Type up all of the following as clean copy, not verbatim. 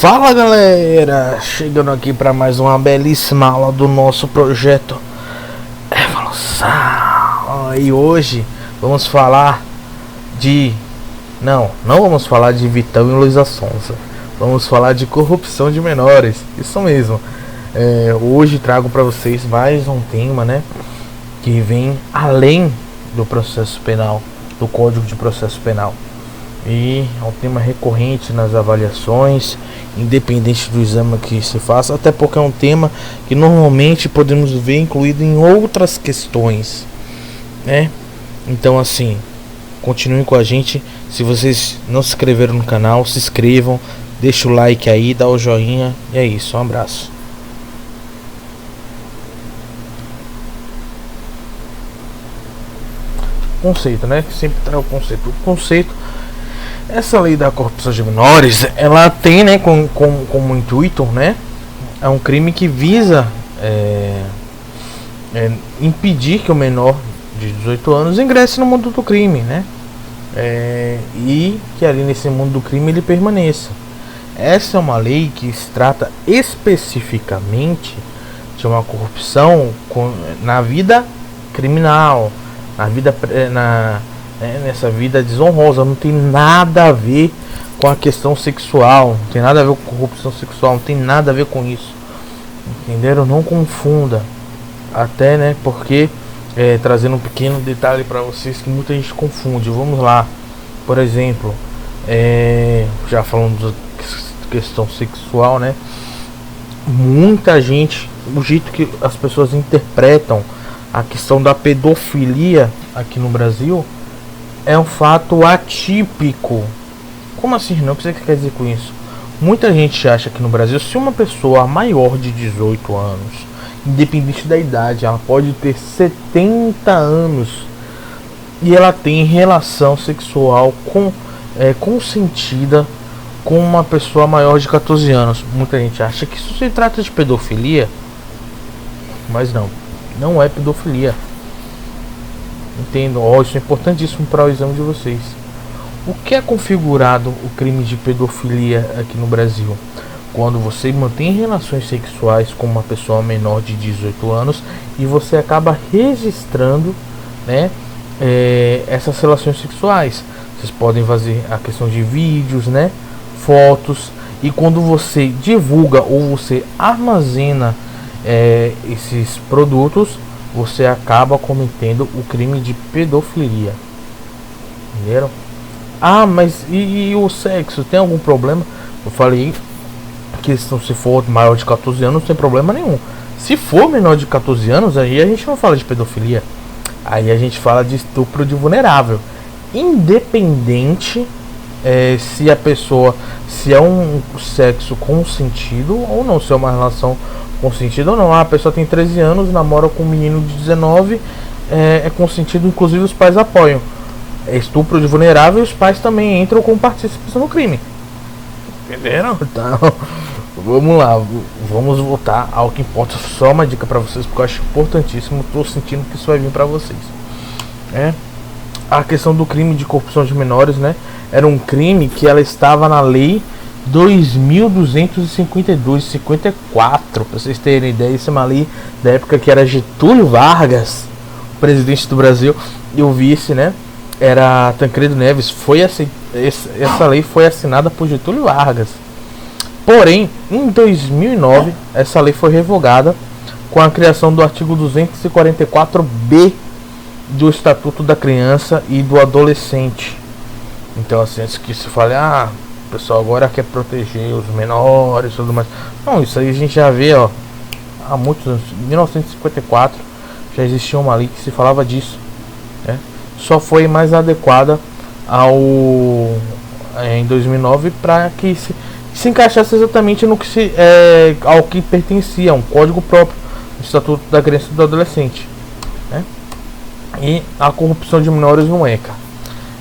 Fala galera, chegando aqui para mais uma belíssima aula do nosso projeto Evolução. E hoje vamos falar de... Não vamos falar de Vitão e Luísa Sonza. Vamos falar de corrupção de menores. Isso mesmo. Hoje trago para vocês mais um tema, né, que vem além do processo penal, do Código de Processo Penal. E é um tema recorrente nas avaliações, independente do exame que se faça, até porque é um tema que normalmente podemos ver incluído em outras questões, né? Então, assim, continuem com a gente. Se vocês não se inscreveram no canal, se inscrevam, deixa o like aí, dá o joinha. E é isso, um abraço. Conceito, né? Sempre traz o conceito. Essa lei da corrupção de menores, ela tem, né, como intuito, né, é um crime que visa impedir que o menor de 18 anos ingresse no mundo do crime, né, e que ali nesse mundo do crime ele permaneça. Essa é uma lei que se trata especificamente de uma corrupção na vida criminal, nessa vida desonrosa. Não tem nada a ver com a questão sexual, não tem nada a ver com corrupção sexual, não tem nada a ver com isso, entenderam? Não confunda, até, né, porque trazendo um pequeno detalhe para vocês que muita gente confunde. Vamos lá, por exemplo, já falando da questão sexual, né, muita gente, o jeito que as pessoas interpretam a questão da pedofilia aqui no Brasil é um fato atípico. Como assim, não? O que você quer dizer com isso? Muita gente acha que no Brasil, se uma pessoa maior de 18 anos, independente da idade, ela pode ter 70 anos e ela tem relação sexual consentida com uma pessoa maior de 14 anos. Muita gente acha que isso se trata de pedofilia, mas não é pedofilia. Entendo, isso é importantíssimo para o exame de vocês. O que é configurado o crime de pedofilia aqui no Brasil? Quando você mantém relações sexuais com uma pessoa menor de 18 anos e você acaba registrando, né, essas relações sexuais. Vocês podem fazer a questão de vídeos, né, fotos, e quando você divulga ou você armazena esses produtos, você acaba cometendo o crime de pedofilia. Entenderam? Mas e o sexo? Tem algum problema? Eu falei que se for maior de 14 anos não tem problema nenhum. Se for menor de 14 anos, aí a gente não fala de pedofilia. Aí a gente fala de estupro de vulnerável. Independente se é um sexo consentido ou não, se é uma relação consentido ou não. A pessoa tem 13 anos, namora com um menino de 19, é consentido, inclusive os pais apoiam. É estupro de vulnerável e os pais também entram com participação no crime. Entenderam? Então, vamos lá, vamos voltar ao que importa. Só uma dica para vocês, porque eu acho importantíssimo. Estou sentindo que isso vai vir para vocês. A questão do crime de corrupção de menores, né? Era um crime que ela estava na lei 2.252/54, para vocês terem ideia. Isso é uma lei da época que era Getúlio Vargas, o presidente do Brasil, e o vice, né, era Tancredo Neves. Essa lei foi assinada por Getúlio Vargas. Porém, em 2009, essa lei foi revogada com a criação do artigo 244B do Estatuto da Criança e do Adolescente. Então, assim, antes que se fale, o pessoal agora quer proteger os menores e tudo mais. Não, isso aí a gente já vê, há muitos anos. Em 1954 já existia uma lei que se falava disso, né? Só foi mais adequada em 2009 para que se encaixasse exatamente no que ao que pertencia, um código próprio do Estatuto da Criança e do Adolescente, né? E a corrupção de menores não é, cara.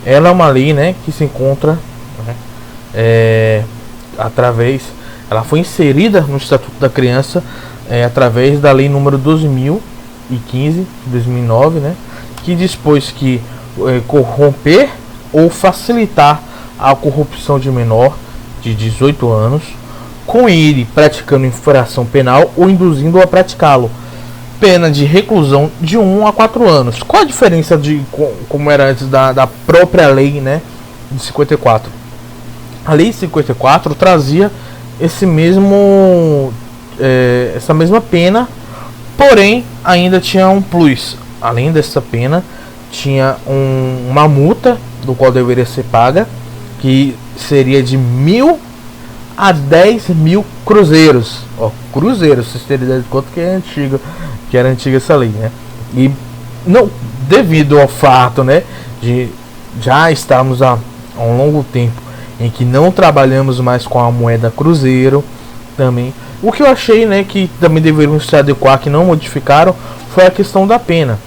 Ela é uma lei, né, que se encontra, né, ela foi inserida no Estatuto da Criança através da lei número 12.015 de 2009, né, que dispôs que corromper ou facilitar a corrupção de menor de 18 anos com ele praticando infração penal ou induzindo a praticá-lo. Pena de reclusão de 1 a 4 anos. Qual a diferença de como era antes da própria lei, né, de 54? A lei de 54 trazia esse mesmo essa mesma pena, porém ainda tinha um plus. Além dessa pena, tinha uma multa do qual deveria ser paga, que seria de 1.000 a 10.000 cruzeiros. Ó, cruzeiros, vocês terem ideia de quanto que é antigo, que era antiga essa lei, né? E não, devido ao fato, né, de já estarmos há um longo tempo em que não trabalhamos mais com a moeda cruzeiro, também o que eu achei, né, que também deveriam se adequar, que não modificaram, foi a questão da pena.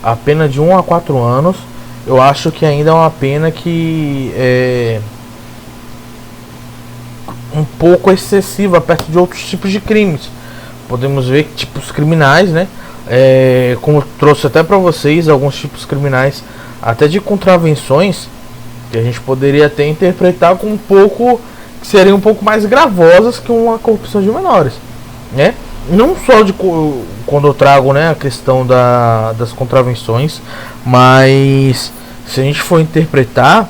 A pena de 1 a 4 anos, eu acho que ainda é uma pena que é um pouco excessiva perto de outros tipos de crimes. Podemos ver que tipos criminais, né, como eu trouxe até para vocês, alguns tipos criminais até de contravenções que a gente poderia até interpretar com um pouco, que seriam um pouco mais gravosas que uma corrupção de menores, né? Não só de quando eu trago, né, a questão das contravenções, mas se a gente for interpretar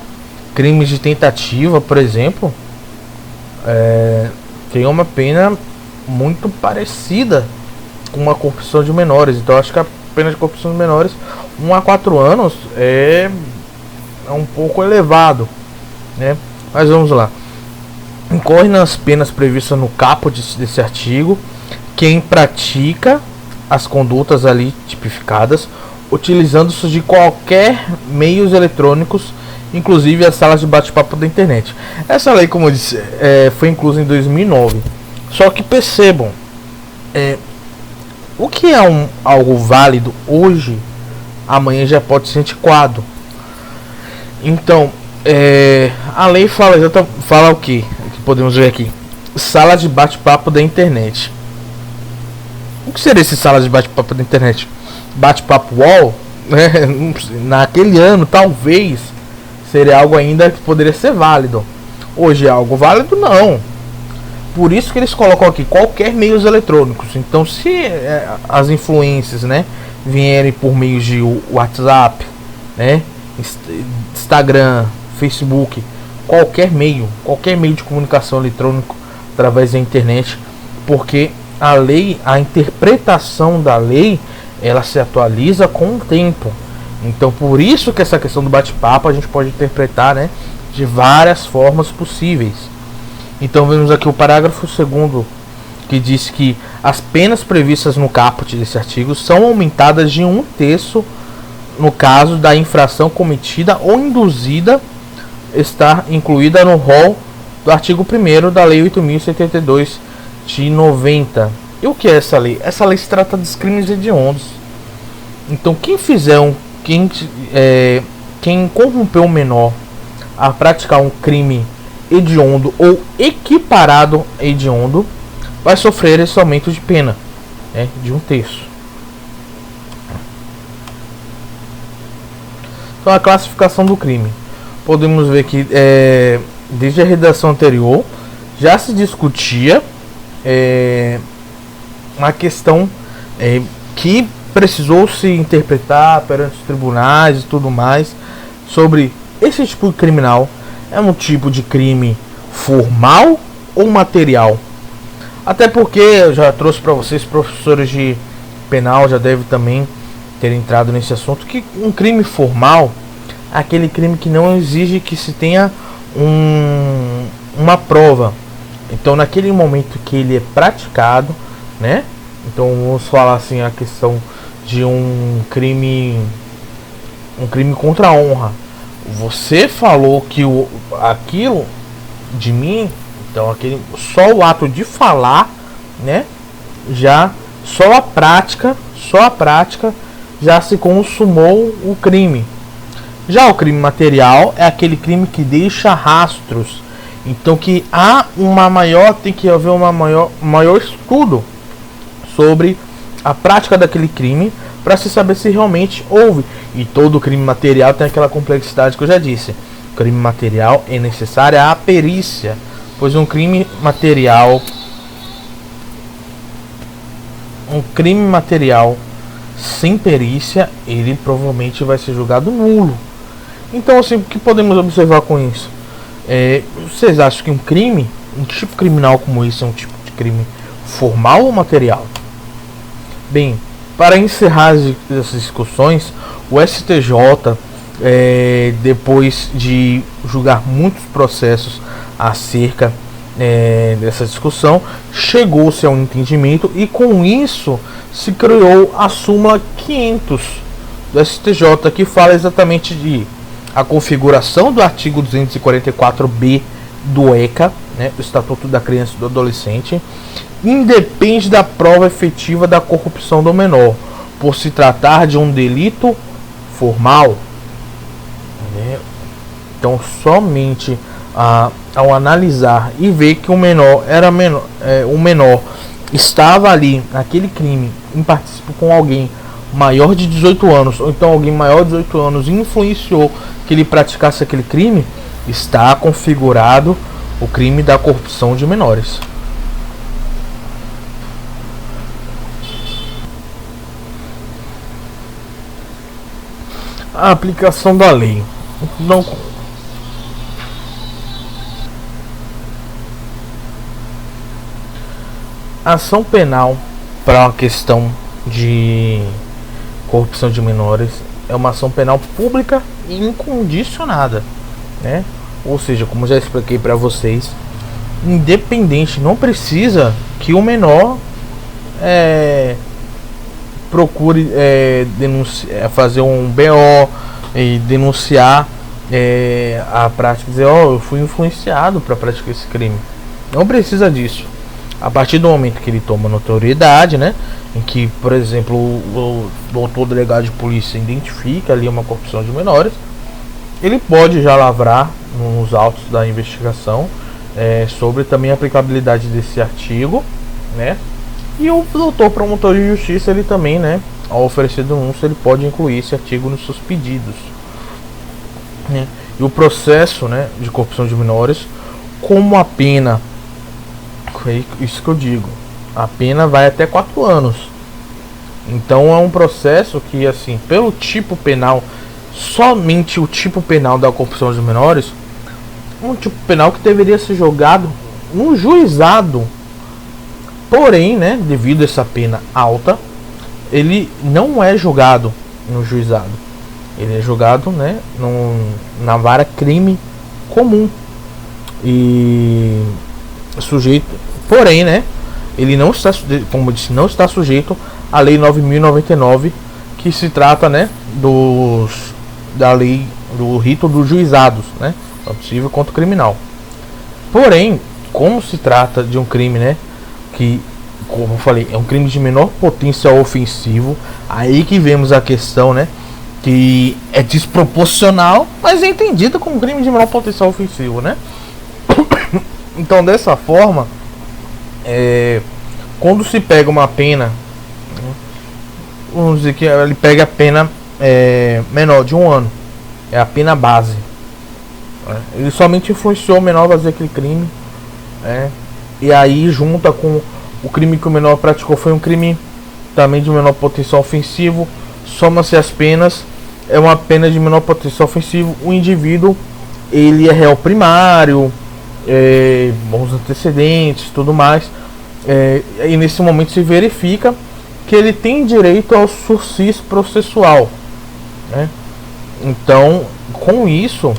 crimes de tentativa, por exemplo, tem uma pena muito parecida com uma corrupção de menores. Então acho que a pena de corrupção de menores 1 a 4 anos é um pouco elevado, né? Mas vamos lá. Incorre nas penas previstas no caput desse artigo quem pratica as condutas ali tipificadas utilizando-se de qualquer meios eletrônicos, inclusive as salas de bate-papo da internet. Essa lei, como eu disse, foi inclusa em 2009. Só que percebam, o que é algo válido hoje, amanhã já pode ser antiquado. Então, a lei fala o que podemos ver aqui? Sala de bate-papo da internet. O que seria esse sala de bate-papo da internet? Bate-papo wall? Naquele ano, talvez, seria algo ainda que poderia ser válido. Hoje é algo válido? Não. Por isso que eles colocam aqui qualquer meios eletrônicos. Então, se as influências, né, vierem por meio de WhatsApp, né, Instagram, Facebook, qualquer meio de comunicação eletrônico através da internet, porque a lei, a interpretação da lei, ela se atualiza com o tempo. Então, por isso que essa questão do bate-papo a gente pode interpretar, né, de várias formas possíveis. Então, vemos aqui o parágrafo 2º, que diz que as penas previstas no caput desse artigo são aumentadas de 1/3 no caso da infração cometida ou induzida estar incluída no rol do artigo 1º da Lei 8.072 de 90. E o que é essa lei? Essa lei se trata dos crimes hediondos. Então, quem corrompeu um menor a praticar um crime hediondo ou equiparado a hediondo vai sofrer esse aumento de pena, de 1/3. Então, a classificação do crime. Podemos ver que desde a redação anterior já se discutia uma questão que precisou se interpretar perante os tribunais e tudo mais sobre esse tipo de criminal. É um tipo de crime formal ou material? Até porque eu já trouxe para vocês, professores de penal já devem também ter entrado nesse assunto, que um crime formal é aquele crime que não exige que se tenha uma prova. Então, naquele momento que ele é praticado, né? Então, vamos falar assim, a questão de um crime contra a honra. Você falou que aquilo de mim, então só o ato de falar, né? Já só a prática já se consumou o crime. Já o crime material é aquele crime que deixa rastros. Então tem que haver maior estudo sobre a prática daquele crime para se saber se realmente houve. E todo crime material tem aquela complexidade que eu já disse. Crime material é necessária a perícia, pois um crime material um crime material sem perícia, ele provavelmente vai ser julgado nulo. Então, assim, o que podemos observar com isso? Vocês acham que um tipo criminal como esse é um tipo de crime formal ou material? Bem, para encerrar essas discussões, o STJ, depois de julgar muitos processos acerca dessa discussão, chegou-se a um entendimento, e com isso se criou a súmula 500 do STJ, que fala exatamente de a configuração do artigo 244b do ECA, né, do Estatuto da Criança e do Adolescente, independe da prova efetiva da corrupção do menor, por se tratar de um delito formal, né? Então, somente ao analisar e ver que o menor estava ali naquele crime em participo com alguém maior de 18 anos, ou então alguém maior de 18 anos influenciou que ele praticasse aquele crime, está configurado o crime da corrupção de menores. A aplicação da lei. Não. A ação penal para uma questão de corrupção de menores é uma ação penal pública e incondicionada, né? Ou seja, como já expliquei para vocês, independente, não precisa que o menor procure fazer um BO e denunciar a prática, dizer, eu fui influenciado para praticar esse crime. Não precisa disso. A partir do momento que ele toma notoriedade, né, em que, por exemplo, o doutor delegado de polícia identifica ali uma corrupção de menores, ele pode já lavrar nos autos da investigação sobre também a aplicabilidade desse artigo, né? E o doutor promotor de justiça, ele também, né, ao oferecer denúncia, ele pode incluir esse artigo nos seus pedidos, né? E o processo, né, de corrupção de menores, como a pena, é isso que eu digo, a pena vai até 4 anos. Então é um processo que, assim, pelo tipo penal, somente o tipo penal da corrupção de menores, um tipo penal que deveria ser julgado no juizado. Porém, né, devido a essa pena alta, ele não é julgado no juizado. Ele é julgado, né, na vara crime comum. E sujeito, porém, né, ele não está, como eu disse, não está sujeito à lei 9.099, que se trata, né, da lei do rito dos juizados, né, possível contra o criminal. Porém, como se trata de um crime, né, que, como eu falei, é um crime de menor potencial ofensivo, aí que vemos a questão, né, que é desproporcional, mas é entendida como crime de menor potencial ofensivo, né? Então, dessa forma, quando se pega uma pena, vamos dizer que ele pega a pena menor de 1 ano, é a pena base, ele somente influenciou o menor a fazer aquele crime, e aí junta com o crime que o menor praticou, foi um crime também de menor potencial ofensivo, soma-se as penas, é uma pena de menor potencial ofensivo, o indivíduo, ele é réu primário, bons antecedentes, tudo mais, e nesse momento se verifica que ele tem direito ao sursis processual, né? Então, com isso,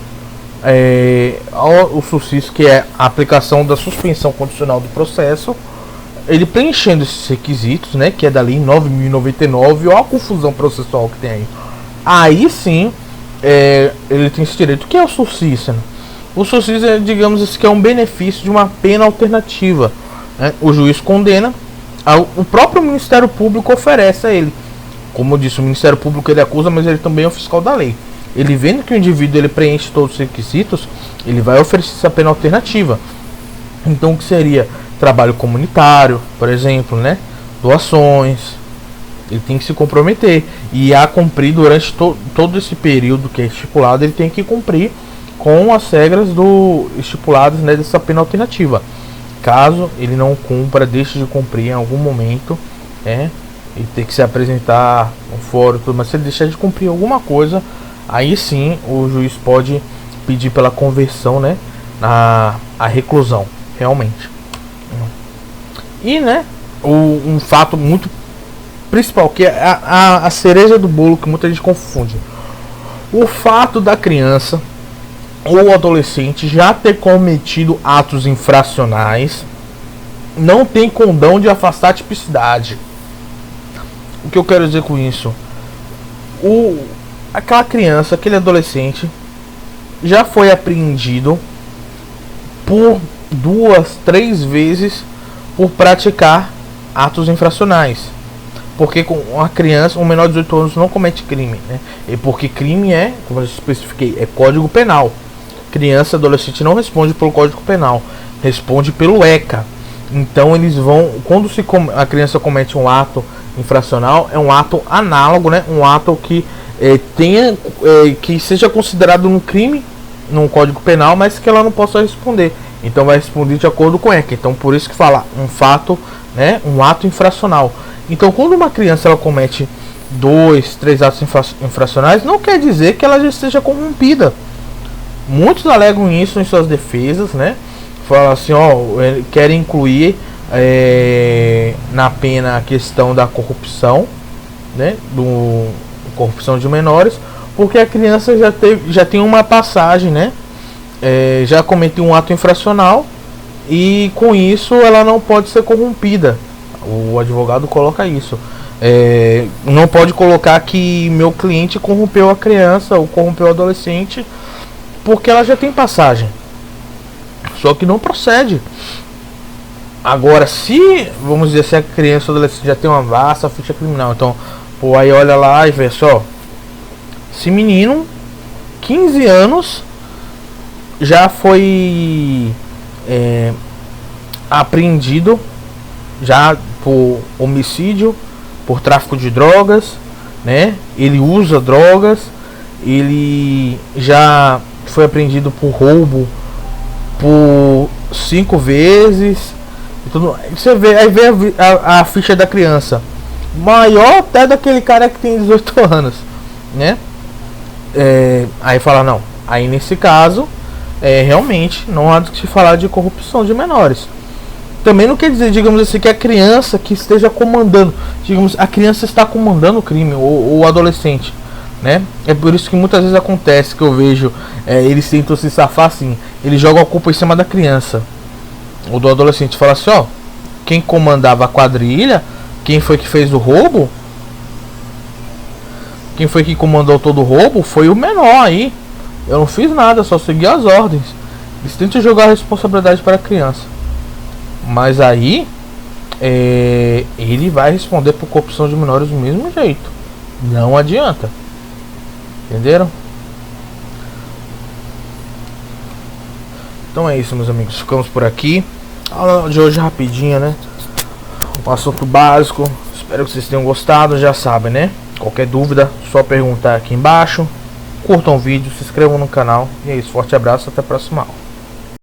o sursis, que é a aplicação da suspensão condicional do processo, ele preenchendo esses requisitos, né, que é da lei 9.099, olha a confusão processual que tem aí sim, ele tem esse direito. O que é o sursis, né? O sursis é, digamos assim, que é um benefício de uma pena alternativa, né? O juiz condena, o próprio Ministério Público oferece a ele. Como eu disse, o Ministério Público ele acusa, mas ele também é o fiscal da lei. Ele vendo que o indivíduo ele preenche todos os requisitos, ele vai oferecer essa pena alternativa. Então, o que seria trabalho comunitário, por exemplo, né? Doações. Ele tem que se comprometer e a cumprir durante todo esse período que é estipulado. Ele tem que cumprir com as regras estipuladas, né, dessa pena alternativa. Caso ele não cumpra, deixe de cumprir em algum momento, e ter que se apresentar no fórum, tudo, mas se ele deixar de cumprir alguma coisa, aí sim o juiz pode pedir pela conversão, né, a reclusão, realmente. E, né, um fato muito principal, que é a cereja do bolo, que muita gente confunde, o fato da criança ou adolescente já ter cometido atos infracionais não tem condão de afastar a tipicidade. O que eu quero dizer com isso? Aquela criança, aquele adolescente já foi apreendido por 2, 3 vezes por praticar atos infracionais. Porque com uma criança, um menor de 18 anos não comete crime, né? E porque crime é, como eu especifiquei, é Código Penal. Criança e adolescente não responde pelo Código Penal, responde pelo ECA. Então eles vão, quando a criança comete um ato infracional, é um ato análogo, né? Um ato que que seja considerado um crime no Código Penal, mas que ela não possa responder. Então vai responder de acordo com o ECA. Então por isso que fala um fato, né? Um ato infracional. Então quando uma criança ela comete 2, 3 atos infracionais, não quer dizer que ela já esteja corrompida. Muitos alegam isso em suas defesas, né? Falam assim, querem incluir na pena a questão da corrupção, né? Corrupção de menores, porque a criança já tem uma passagem, né? Já cometeu um ato infracional e com isso ela não pode ser corrompida. O advogado coloca isso. Não pode colocar que meu cliente corrompeu a criança ou corrompeu o adolescente, porque ela já tem passagem. Só que não procede. Agora, se, vamos dizer, se a criança ou adolescente já tem uma vasta ficha criminal, então, aí olha lá e vê só. Esse menino, 15 anos, já foi apreendido já por homicídio, por tráfico de drogas, né? Ele usa drogas, ele já foi apreendido por roubo por 5 vezes e tudo. Você vê, aí vê a ficha da criança maior até daquele cara que tem 18 anos, né? Aí fala, não, aí nesse caso realmente não há de se falar de corrupção de menores. Também não quer dizer, digamos assim, que a criança que esteja comandando, digamos, a criança está comandando o crime, ou o adolescente, né? É por isso que muitas vezes acontece que eu vejo eles tentam se safar assim, eles jogam a culpa em cima da criança ou do adolescente, fala assim, quem comandava a quadrilha, quem foi que fez o roubo, quem foi que comandou todo o roubo foi o menor aí, eu não fiz nada, só segui as ordens. Eles tentam jogar a responsabilidade para a criança, mas aí ele vai responder por corrupção de menores do mesmo jeito, não adianta. Entenderam? Então é isso, meus amigos. Ficamos por aqui. A aula de hoje rapidinha, né? Um assunto básico. Espero que vocês tenham gostado. Já sabem, né? Qualquer dúvida, só perguntar aqui embaixo. Curtam o vídeo, se inscrevam no canal. E é isso. Forte abraço. Até a próxima aula.